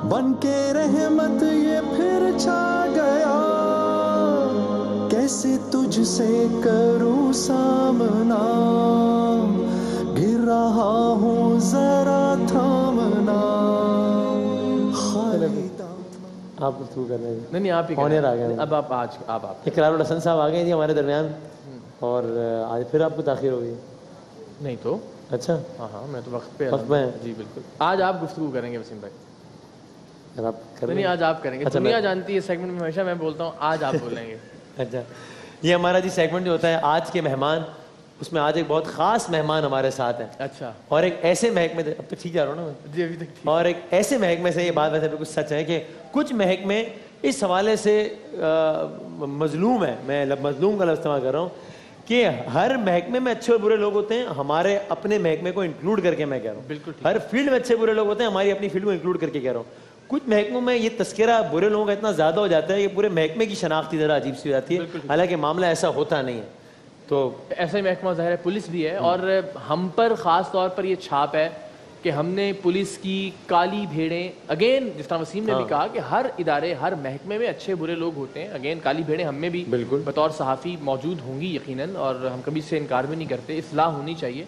بن کے رحمت یہ پھر چھا گیا، کیسے تجھ سے کروں سامنا، گر رہا ہوں ذرا تھامنا۔ آپ گفتگو کر رہے ہیں؟ نہیں آپ ہی آنر آ گئے۔ اب آپ اقرار الحسن صاحب آ گئے جی ہمارے درمیان، اور آج پھر آپ کو تاخیر ہو گئی؟ نہیں تو اچھا ہاں میں تو وقت پہ ہیں جی بالکل۔ آج آپ گفتگو کریں گے وسیم بھائی؟ نہیں آج آپ کریں گے۔ دنیا جانتی ہے سیگمنٹ میں ہمیشہ میں بولتا ہوں آج آپ بولیں گے۔ اچھا یہ ہمارا جی سیگمنٹ جو ہوتا ہے آج کے مہمان، اس میں آج ایک بہت خاص مہمان ہمارے ساتھ ہیں۔ اچھا اور ایک ایسے محکمے، اب تو ٹھیک جا رہا ہوں نا جی ابھی تک، اور ایک ایسے محکمے سے، یہ بات ویسے بالکل سچ ہے کہ کچھ محکمے اس حوالے سے مظلوم ہے، میں مظلوم کا لفظ استعمال کر رہا ہوں کہ ہر محکمے میں اچھے اور برے لوگ ہوتے ہیں، ہمارے اپنے محکمے کو انکلوڈ کر کے میں کہہ رہا ہوں، بالکل ہر فیلڈ میں اچھے برے لوگ ہوتے ہیں، ہماری اپنی فیلڈ کو انکلوڈ کر کے کہہ رہا ہوں۔ کچھ محکموں میں یہ تذکرہ برے لوگوں کا اتنا زیادہ ہو جاتا ہے کہ پورے محکمے کی شناخت ذرا عجیب سی ہو جاتی ہے، حالانکہ معاملہ ایسا ہوتا نہیں ہے۔ تو ایسا ہی محکمہ ظاہر ہے پولیس بھی ہے، اور ہم پر خاص طور پر یہ چھاپ ہے کہ ہم نے پولیس کی کالی بھیڑیں، اگین جس طرح وسیم نے بھی کہا کہ ہر ادارے ہر محکمے میں اچھے برے لوگ ہوتے ہیں، اگین کالی بھیڑیں ہم میں بھی بطور صحافی موجود ہوں گی یقیناً، اور ہم کبھی سے انکار بھی نہیں کرتے، اصلاح ہونی چاہیے۔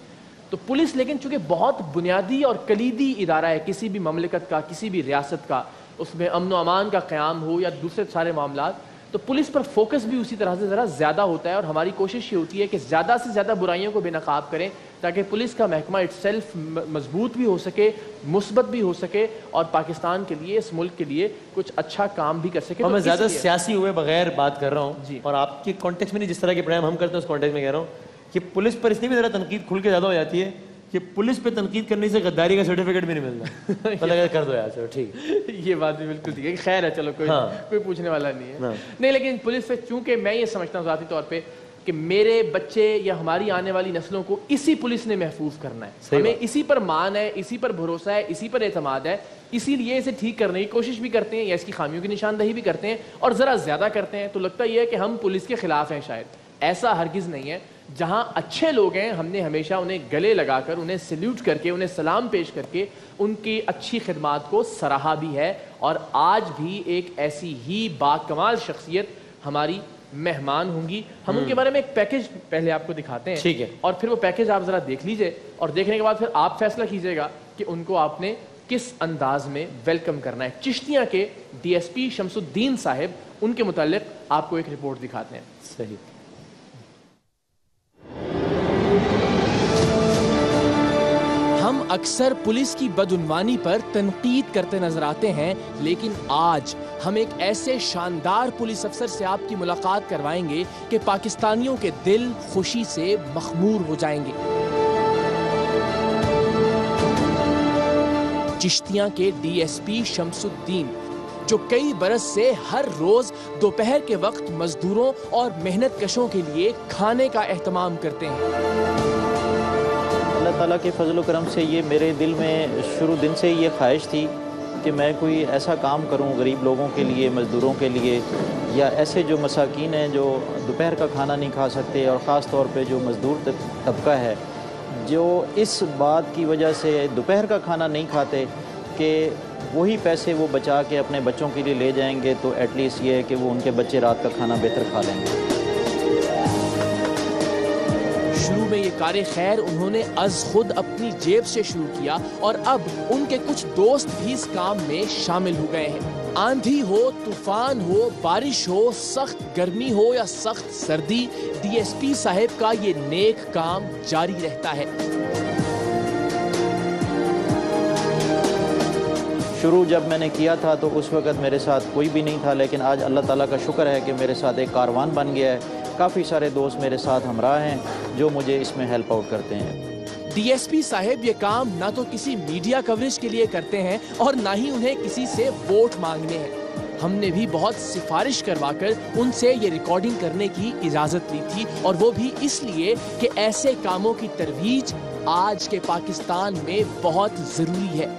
تو پولیس لیکن چونکہ بہت بنیادی اور کلیدی ادارہ ہے کسی بھی مملکت کا، کسی بھی ریاست کا، اس میں امن و امان کا قیام ہو یا دوسرے سارے معاملات، تو پولیس پر فوکس بھی اسی طرح سے ذرا زیادہ ہوتا ہے، اور ہماری کوشش یہ ہوتی ہے کہ زیادہ سے زیادہ برائیوں کو بے نقاب کریں تاکہ پولیس کا محکمہ اٹ سیلف مضبوط بھی ہو سکے، مثبت بھی ہو سکے، اور پاکستان کے لیے، اس ملک کے لیے کچھ اچھا کام بھی کر سکے۔ میں زیادہ سیاسی ہوئے بغیر بات کر رہا ہوں، اور آپ کے کانٹیکس میں نہیں، جس طرح کے پروگرام ہم کرتے ہیں اس کانٹیکس میں کہہ رہا ہوں کہ پولیس پر اس لیے بھی ذرا تنقید کھل کے زیادہ ہو جاتی ہے کہ پولیس پہ تنقید کرنے سے غداری کا سرٹیفکیٹ بھی نہیں ملتا، کر دو یار چلو ٹھیک ہے۔ یہ بات بھی بالکل ٹھیک ہے، خیر ہے چلو کوئی پوچھنے والا نہیں ہے۔ نہیں لیکن پولیس پہ چونکہ میں یہ سمجھتا ہوں ذاتی طور پہ کہ میرے بچے یا ہماری آنے والی نسلوں کو اسی پولیس نے محفوظ کرنا ہے، ہمیں اسی پر مان ہے، اسی پر بھروسہ ہے، اسی پر اعتماد ہے، اسی لیے اسے ٹھیک کرنے کی کوشش بھی کرتے ہیں یا اس کی خامیوں کی نشاندہی بھی کرتے ہیں، اور ذرا زیادہ کرتے ہیں۔ تو لگتا یہ ہے کہ ہم پولیس کے خلاف ہیں، شاید ایسا ہرگز نہیں ہے۔ جہاں اچھے لوگ ہیں ہم نے ہمیشہ انہیں گلے لگا کر، انہیں سلیوٹ کر کے، انہیں سلام پیش کر کے ان کی اچھی خدمات کو سراہا بھی ہے، اور آج بھی ایک ایسی ہی باکمال شخصیت ہماری مہمان ہوں گی۔ ہم ان کے بارے میں ایک پیکج پہلے آپ کو دکھاتے ہیں، ٹھیک ہے، اور پھر وہ پیکج آپ ذرا دیکھ لیجئے، اور دیکھنے کے بعد پھر آپ فیصلہ کیجئے گا کہ ان کو آپ نے کس انداز میں ویلکم کرنا ہے۔ چشتیاں کے ڈی ایس پی شمس الدین صاحب، ان کے متعلق آپ کو ایک رپورٹ دکھاتے ہیں۔ صحیح۔ ہم اکثر پولیس کی بدعنوانی پر تنقید کرتے نظر آتے ہیں، لیکن آج ہم ایک ایسے شاندار پولیس افسر سے آپ کی ملاقات کروائیں گے کہ پاکستانیوں کے دل خوشی سے مخمور ہو جائیں گے۔ چشتیاں کے ڈی ایس پی شمس الدین، جو کئی برس سے ہر روز دوپہر کے وقت مزدوروں اور محنت کشوں کے لیے کھانے کا اہتمام کرتے ہیں۔ اللہ تعالیٰ کے فضل و کرم سے یہ میرے دل میں شروع دن سے یہ خواہش تھی کہ میں کوئی ایسا کام کروں غریب لوگوں کے لیے، مزدوروں کے لیے، یا ایسے جو مساکین ہیں جو دوپہر کا کھانا نہیں کھا سکتے، اور خاص طور پہ جو مزدور طبقہ ہے جو اس بات کی وجہ سے دوپہر کا کھانا نہیں کھاتے کہ وہی پیسے وہ بچا کے اپنے بچوں کے لیے لے جائیں گے، تو ایٹ لیسٹ یہ ہے کہ وہ ان کے بچے رات کا کھانا بہتر کھا لیں گے۔ شروع میں یہ کار خیر انہوں نے از خود اپنی جیب سے شروع کیا، اور اب ان کے کچھ دوست بھی اس کام میں شامل ہو گئے ہیں۔ آندھی ہو، طوفان ہو، بارش ہو، سخت گرمی ہو یا سخت سردی، ڈی ایس پی صاحب کا یہ نیک کام جاری رہتا ہے۔ شروع جب میں نے کیا تھا تو اس وقت میرے ساتھ کوئی بھی نہیں تھا، لیکن آج اللہ تعالیٰ کا شکر ہے کہ میرے ساتھ ایک کاروان بن گیا ہے، کافی سارے دوست میرے ساتھ ہمراہ ہیں جو مجھے اس میں ہیلپ آؤٹ کرتے ہیں۔ ڈی ایس پی صاحب یہ کام نہ تو کسی میڈیا کوریج کے لیے کرتے ہیں اور نہ ہی انہیں کسی سے ووٹ مانگنے ہیں۔ ہم نے بھی بہت سفارش کروا کر ان سے یہ ریکارڈنگ کرنے کی اجازت لی تھی، اور وہ بھی اس لیے کہ ایسے کاموں کی ترویج آج کے پاکستان میں بہت ضروری ہے۔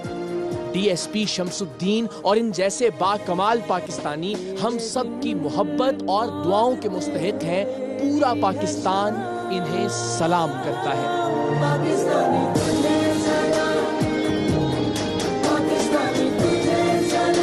ڈی ایس پی شمس الدین اور ان جیسے با کمال پاکستانی ہم سب کی محبت اور دعاؤں کے مستحق ہیں۔ پورا پاکستان انہیں سلام کرتا ہے۔ پاکستانی تجھے سلام، پاکستانی تجھے سلام۔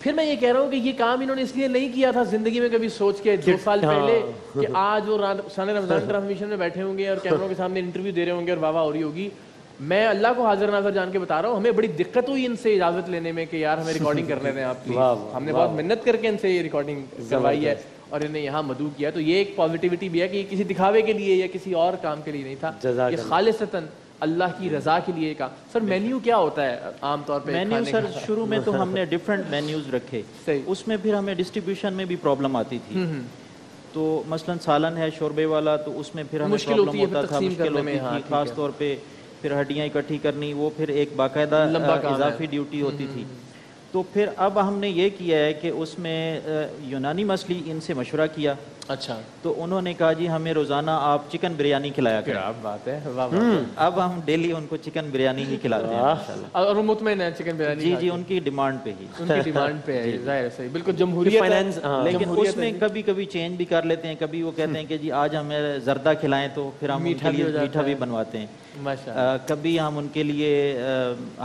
پھر میں یہ کہہ رہا ہوں کہ یہ کام انہوں نے اس لیے نہیں کیا تھا زندگی میں کبھی سوچ کے 2 سال پہلے کہ آج وہ شان رمضان ٹرانسمیشن میں بیٹھے ہوں گے اور کیمروں کے سامنے انٹرویو دے رہے ہوں گے اور واہ واہ ہو رہی ہوگی. میں اللہ کو حاضر ناظر جان کے بتا رہا ہوں, ہمیں بڑی دقت ہوئی ان سے اجازت لینے میں کہ یار ہمیں ریکارڈنگ کرنے دیں آپ پلیز. ہم نے بہت محنت کر کے ان سے یہ ریکارڈنگ کروائی ہے اور انہیں یہاں مدعو کیا. تو یہ ایک پازیٹیوٹی بھی ہے کہ یہ کسی دکھاوے کے لیے یا کسی اور کام کے لیے نہیں تھا, یہ خالصتاً اللہ کی رضا کے لیے کا. سر مینیو کیا ہوتا ہے عام طور پہ؟ مینیو سر شروع میں تو ہم نے ڈفرینٹ مینیوز رکھے, اس میں پھر ہمیں ڈسٹریبیوشن میں بھی پرابلم آتی تھی. تو مثلا سالن ہے شوربے والا, تو اس میں پھر ہمیں پرابلم ہوتا تھا, مشکل ہوتی تھی خاص طور پہ. پھر ہڈیاں اکٹھی کرنی, وہ پھر ایک باقاعدہ اضافی ڈیوٹی ہوتی تھی. تو پھر اب ہم نے یہ کیا ہے کہ اس میں یونانی مسلی ان سے مشورہ کیا. اچھا, تو انہوں نے کہا جی ہمیں روزانہ آپ چکن بریانی کھلایا کریں. کیا بات ہے, اب ہم ڈیلی ان کو چکن بریانی ہی کھلاتے ہیں ماشاءاللہ. اور وہ مطمئن ہے چکن بریانی؟ جی جی, ان کی ڈیمانڈ پہ ہی, ان کی ڈیمانڈ پہ ہے. ظاہر ہے, صحیح, بالکل جمہوریت فائنانس. لیکن اس میں کبھی کبھی چینج بھی کر لیتے ہیں. کبھی وہ کہتے ہیں کہ جی آج ہمیں زردہ کھلائیں, تو پھر ہم ان کے لیے میٹھا بھی بنواتے ہیں. کبھی ہم ان کے لیے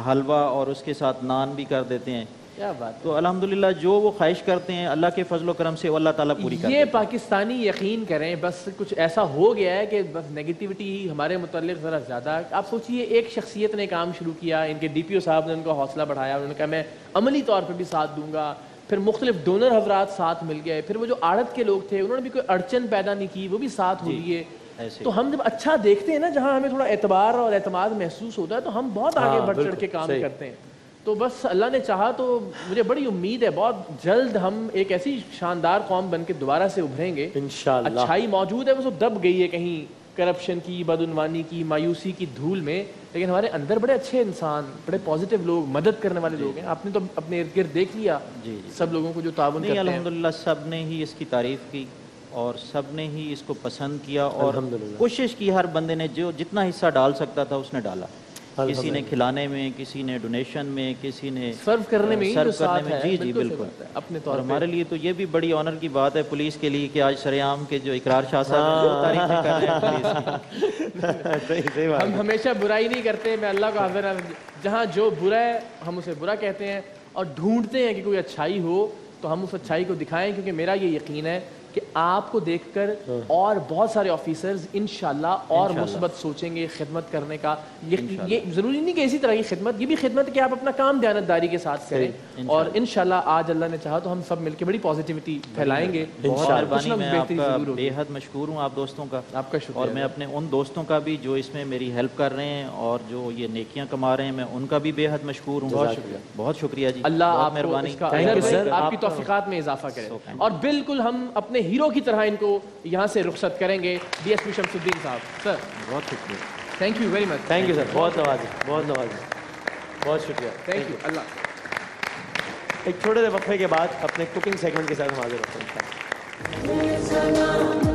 حلوہ اور اس کے ساتھ نان بھی کر دیتے ہیں. کیا بات. تو الحمدللہ جو وہ خواہش کرتے ہیں اللہ کے فضل و کرم سے وہ اللہ تعالیٰ پوری کرتے ہیں. یہ پاکستانی یقین کریں, بس کچھ ایسا ہو گیا ہے کہ بس نیگیٹیوٹی ہی ہمارے متعلق ذرا زیادہ. آپ سوچئے ایک شخصیت نے کام شروع کیا, ان کے ڈی پی او صاحب نے ان کا حوصلہ بڑھایا, انہوں نے کہا میں عملی طور پہ بھی ساتھ دوں گا. پھر مختلف ڈونر حضرات ساتھ مل گئے. پھر وہ جو آڑت کے لوگ تھے انہوں نے بھی کوئی اڑچن پیدا نہیں کی, وہ بھی ساتھ ہو لیے. تو ہم جب اچھا دیکھتے ہیں نا, جہاں ہمیں تھوڑا اعتبار اور اعتماد محسوس ہوتا ہے, تو ہم بہت آگے بڑھ چڑھ کے کام کرتے ہیں. تو بس اللہ نے چاہا تو مجھے بڑی امید ہے بہت جلد ہم ایک ایسی شاندار قوم بن کے دوبارہ سے ابھریں گے انشاءاللہ. اچھائی موجود ہے, وہ سب دب گئی ہے کہیں کرپشن کی, بدعنوانی کی, مایوسی کی دھول میں, لیکن ہمارے اندر بڑے اچھے انسان, بڑے پازیٹیو لوگ, مدد کرنے والے لوگ ہیں. آپ نے تو اپنے ارد گرد دیکھ لیا سب لوگوں کو جو تعاون کرتے ہیں. الحمدللہ سب نے ہی اس کی تعریف کی اور سب نے ہی اس کو پسند کیا, اور کوشش کی ہر بندے نے جو جتنا حصہ ڈال سکتا تھا اس نے ڈالا. کسی نے کھلانے میں, کسی نے ڈونیشن میں, کسی نے سرو کرنے میں. جی جی بالکل اپنے طور. ہمارے لیے تو یہ بھی بڑی آنر کی بات ہے پولیس کے لیے کہ آج سریعام کے جو اقرار شاہ صاحب تعریفیں کر رہے ہیں. ہم ہمیشہ برائی نہیں کرتے, میں اللہ کو حاضر جہاں جو برا ہے ہم اسے برا کہتے ہیں اور ڈھونڈتے ہیں کہ کوئی اچھائی ہو تو ہم اس اچھائی کو دکھائیں, کیونکہ میرا یہ یقین ہے کہ آپ کو دیکھ کر اور بہت سارے آفیسرز انشاءاللہ اور مثبت سوچیں گے خدمت کرنے کا. یہ ضروری نہیں کہ اسی طرح کی خدمت, یہ بھی خدمت کہ آپ اپنا کام دیانتداری کے ساتھ کریں, اور انشاءاللہ آج اللہ نے چاہا تو ہم سب مل کے بڑی پازیٹیوٹی پھیلائیں گے. بہت مہربانی, میں آپ کا بے حد مشکور ہوں آپ دوستوں کا. آپ کا شکریہ. اور میں اپنے ان دوستوں کا بھی جو اس میں میری ہیلپ کر رہے ہیں اور جو یہ نیکیاں کما رہے ہیں, میں ان کا بھی بے حد مشکور ہوں. بہت شکریہ, بہت شکریہ جی. اللہ آپ مہربانی آپ کی توفیقات میں اضافہ کرے. اور بالکل ہم اپنے ہیرو کی طرح ان کو یہاں سے رخصت کریں گے. ڈی ایس پی شمس الدین صاحب, سر بہت شکریہ. Thank you very much. Thank you sir, بہت نوازی, بہت نوازی, بہت شکریہ. Thank you. اللہ. ایک چھوٹے سے وقفے کے بعد اپنے کوکنگ سیگمنٹ کے ساتھ ہم حاضر ہوتے ہیں.